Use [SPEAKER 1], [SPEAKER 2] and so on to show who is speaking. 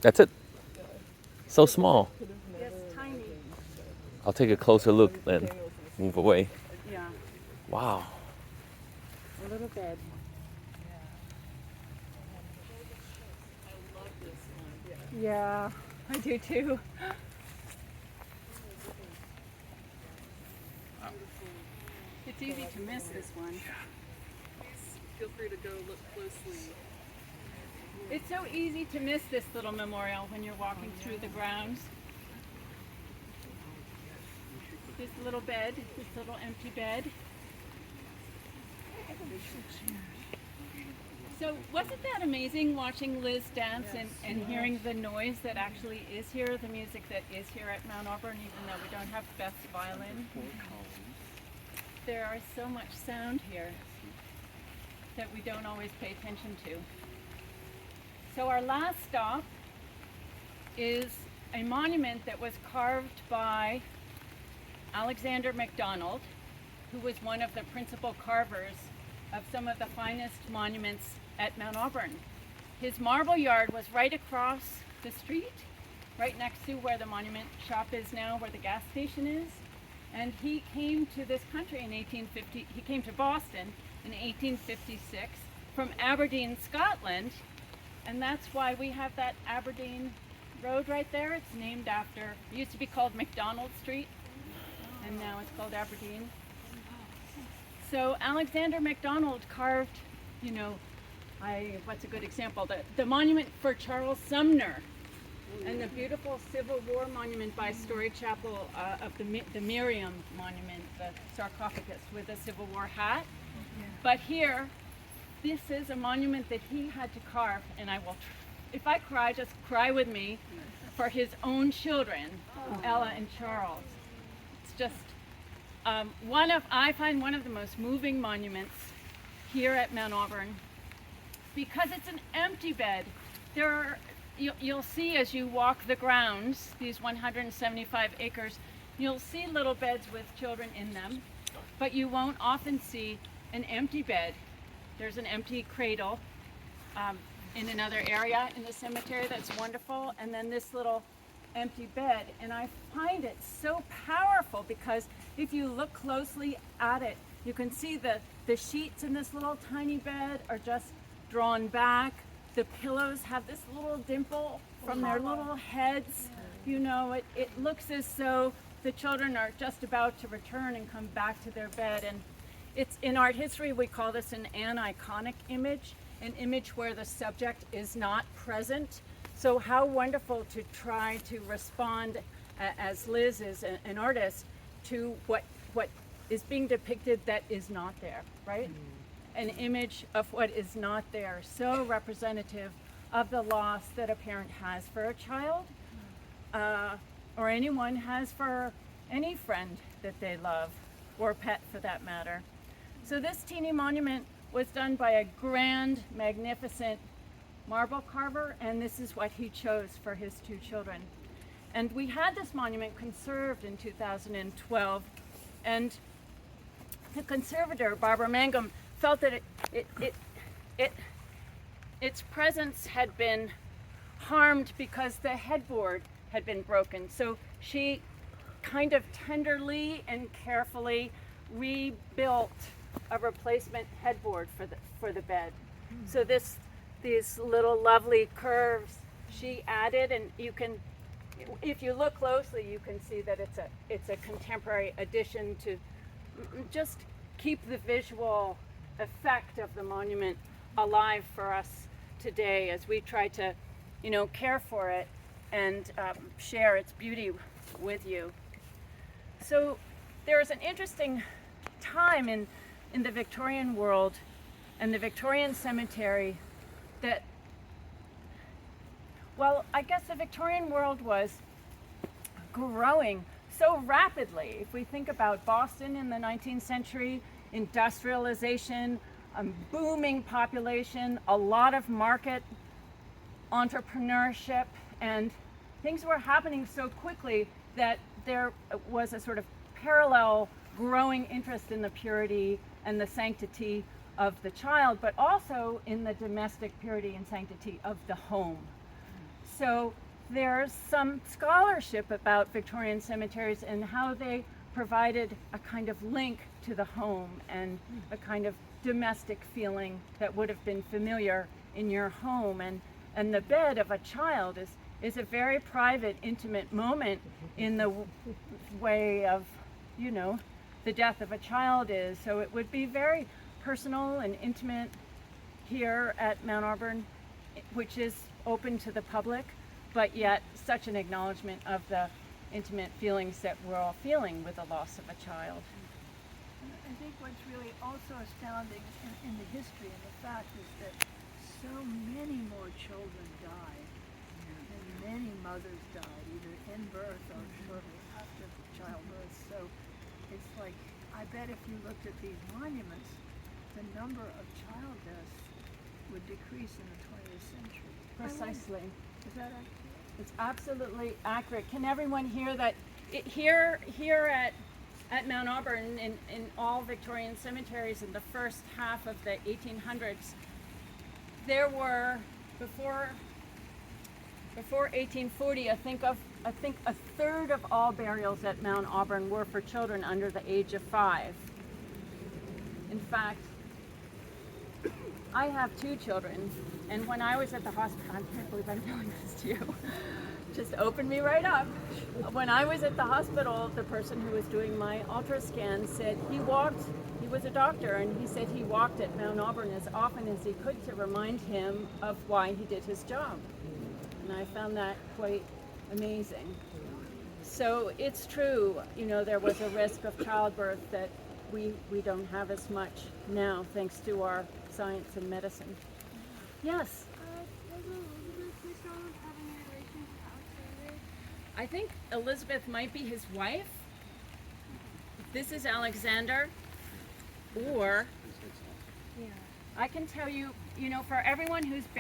[SPEAKER 1] That's it. So small.
[SPEAKER 2] Yes, tiny.
[SPEAKER 1] I'll take a closer look then. Move away.
[SPEAKER 2] Yeah,
[SPEAKER 1] Wow.
[SPEAKER 2] a little bed. Yeah, I do too. It's easy to miss this one.
[SPEAKER 3] Feel free to go look closely.
[SPEAKER 2] It's so easy to miss this little memorial when you're walking through the grounds. This little bed, this little empty bed. So wasn't that amazing watching Liz dance and hearing the noise that actually is here, the music that is here at Mount Auburn, even though we don't have Beth's violin? There are so much sound here that we don't always pay attention to. So our last stop is a monument that was carved by Alexander MacDonald, who was one of the principal carvers of some of the finest monuments at Mount Auburn. His marble yard was right across the street, right next to where the monument shop is now, where the gas station is. And he came to this country in 1850, he came to Boston in 1856 from Aberdeen, Scotland. And that's why we have that Aberdeen Road right there. It's named after, it used to be called McDonald Street, and now it's called Aberdeen. So Alexander MacDonald carved, what's a good example? The monument for Charles Sumner, and the beautiful Civil War monument by Story Chapel of the Miriam monument, the sarcophagus with a Civil War hat. But here, this is a monument that he had to carve, and if I cry, just cry with me, for his own children, Ella and Charles. It's just I find one of the most moving monuments here at Mount Auburn, because it's an empty bed. You'll see as you walk the grounds, these 175 acres, you'll see little beds with children in them, but you won't often see an empty bed. There's an empty cradle in another area in the cemetery that's wonderful, and then this little empty bed. And I find it so powerful because if you look closely at it, you can see the sheets in this little tiny bed are just drawn back. The pillows have this little dimple from their little heads. It looks as though the children are just about to return and come back to their bed. And it's in art history, we call this an aniconic image, an image where the subject is not present. So how wonderful to try to respond, as Liz is an artist, to what is being depicted that is not there, right? An image of what is not there, so representative of the loss that a parent has for a child, or anyone has for any friend that they love, or pet for that matter. So this teeny monument was done by a grand, magnificent marble carver, and this is what he chose for his two children. And we had this monument conserved in 2012, and the conservator, Barbara Mangum, felt that its presence had been harmed because the headboard had been broken. So she kind of tenderly and carefully rebuilt a replacement headboard for the bed. So these little lovely curves she added, and if you look closely, you can see that it's a contemporary addition to just keep the visual effect of the monument alive for us today as we try to, care for it and share its beauty with you. So there is an interesting time in the Victorian world and the Victorian cemetery that, I guess the Victorian world was growing so rapidly. If we think about Boston in the 19th century, industrialization, booming population, a lot of market entrepreneurship, and things were happening so quickly that there was a sort of parallel growing interest in the purity and the sanctity of the child, but also in the domestic purity and sanctity of the home. So there's some scholarship about Victorian cemeteries and how they provided a kind of link to the home and a kind of domestic feeling that would have been familiar in your home. And the bed of a child is a very private, intimate moment in the way of, you know, the death of a child is. So it would be very personal and intimate here at Mount Auburn, which is open to the public, but yet such an acknowledgement of the intimate feelings that we're all feeling with the loss of a child.
[SPEAKER 4] I think what's really also astounding in the history and the fact is that so many more children died, and many mothers died, either in birth or shortly after childbirth. So it's like, I bet if you looked at these monuments, the number of child deaths would decrease in the 20th century.
[SPEAKER 2] Precisely.
[SPEAKER 4] Is that accurate?
[SPEAKER 2] It's absolutely accurate. Can everyone hear that? Here at Mount Auburn, in all Victorian cemeteries in the first half of the 1800s, there were, before 1840, I think a third of all burials at Mount Auburn were for children under the age of 5. In fact, I have 2 children, and when I was at the hospital, I can't believe I'm telling this to you, just opened me right up. When I was at the hospital, the person who was doing my ultrasound said he was a doctor, and he said he walked at Mount Auburn as often as he could to remind him of why he did his job. And I found that quite amazing. So it's true, you know, there was a risk of childbirth that we don't have as much now, thanks to our science and medicine. Yes?
[SPEAKER 5] Does Elizabeth McDonald have any relation to Alexander?
[SPEAKER 2] I think Elizabeth might be his wife. This is Alexander. Or, I can tell you, you know, for everyone who's been